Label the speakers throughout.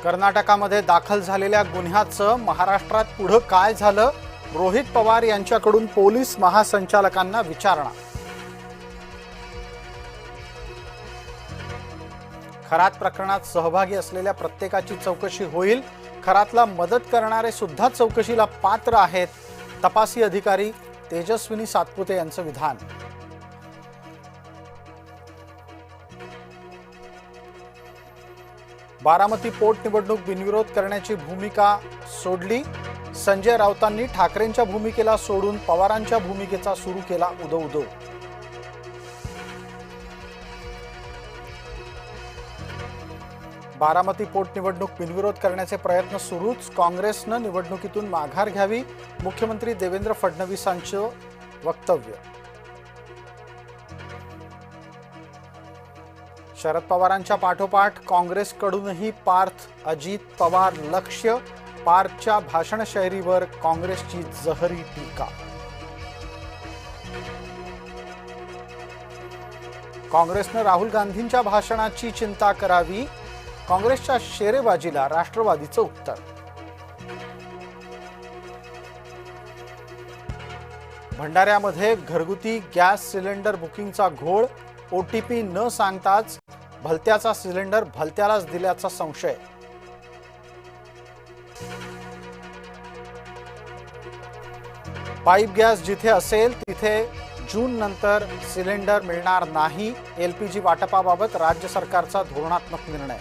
Speaker 1: कर्नाटकामध्ये दाखल झालेल्या गुन्ह्याचं महाराष्ट्रात पुढे काय झालं? रोहित पवार यांच्याकडून पोलीस महासंचालकांना विचारणा। खरात प्रकरणात सहभागी असलेल्या प्रत्येकाची चौकशी होईल। खरातला मदत करणारे सुद्धा चौकशीला पात्र आहेत, तपासी अधिकारी तेजस्विनी सातपुते यांचं विधान। बारामती पोटनिवडणूक बिनविरोध करण्याची भूमिका सोडली। संजय राऊतांनी ठाकरेंच्या भूमिकेला सोडून पवारांच्या भूमिकेचा सुरू केला उदो। बारामती पोटनिवडणूक बिनविरोध करण्याचे प्रयत्न सुरूच, काँग्रेसनं निवडणुकीतून माघार घ्यावी, मुख्यमंत्री देवेंद्र फडणवीसांचं वक्तव्य। शरद पवारांच्या पाठोपाठ काँग्रेसकडूनही पार्थ अजित पवार लक्ष्य, पार्थच्या भाषण शैलीवर काँग्रेसची जहरी टीका। काँग्रेसनं राहुल गांधींच्या भाषणाची चिंता करावी, काँग्रेसच्या शेरेबाजीला राष्ट्रवादीचं उत्तर। भंडाऱ्यामध्ये घरगुती गॅस सिलेंडर बुकिंगचा घोळ, ओटीपी न सांगताच भलत्याचा सिलेंडर भलत्यालाच दिल्याचा संशय। पाईप गॅस जिथे असेल तिथे जून नंतर सिलेंडर मिळणार नाही, एलपीजी वाटपाबाबत राज्य सरकारचा धोरणात्मक निर्णय।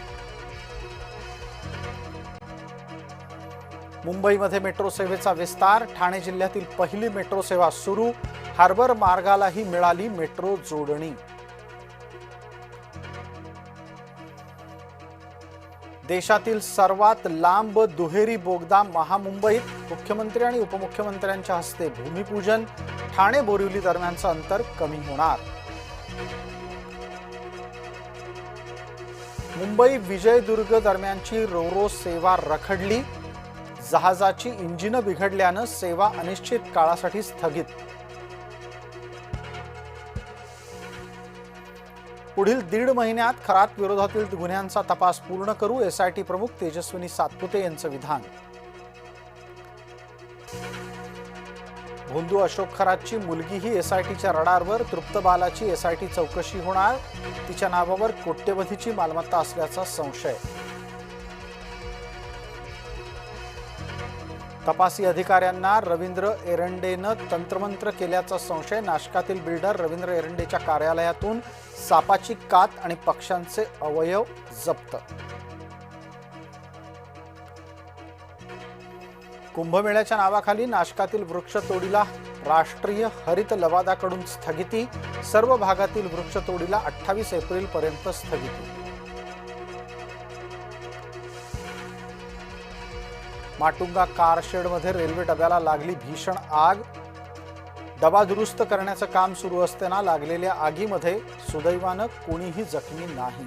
Speaker 1: मुंबईमध्ये मेट्रो सेवेचा विस्तार, ठाणे जिल्ह्यातील पहिली मेट्रो सेवा सुरू, हार्बर मार्गालाही मिळाली मेट्रो जोडणी। देशातील सर्वात लांब दुहेरी बोगदा महामुंबईत, मुख्यमंत्री आणि उपमुख्यमंत्र्यांच्या हस्ते भूमिपूजन, ठाणे बोरिवली दरम्यानचं अंतर कमी होणार। मुंबई विजयदुर्ग दरम्यानची रोरो सेवा रखडली, जहाजाची इंजिन बिघडल्यानं सेवा अनिश्चित काळासाठी स्थगित। पुढील 1.5 महिन्यात खरात विरोधातील गुन्ह्यांचा तपास पूर्ण करू, एसआयटी प्रमुख तेजस्विनी सातपुते यांचं विधान। भोंदू अशोक खरातची मुलगीही एसआयटीच्या रडारवर, तृप्त बालाची एसआयटी चौकशी होणार, तिच्या नावावर कोट्यवधीची मालमत्ता असल्याचा संशय। तपासी अधिकाऱ्यांना रवींद्र एरंडेनं तंत्रमंत्र केल्याचा संशय, नाशकातील बिल्डर रवींद्र एरंडेच्या कार्यालयातून सापाची कात आणि पक्ष्यांचे अवयव जप्त। कुंभमेळ्याच्या नावाखाली नाशकातील वृक्षतोडीला राष्ट्रीय हरित लवादाकडून स्थगिती, सर्व भागातील वृक्षतोडीला 28 एप्रिल पर्यंत स्थगिती। माटुंगा कारशेडमध्ये रेल्वे डब्याला लागली भीषण आग, डबा दुरुस्त करण्याचं काम सुरू असताना लागलेल्या आगीमध्ये सुदैवानं कोणीही जखमी नाही।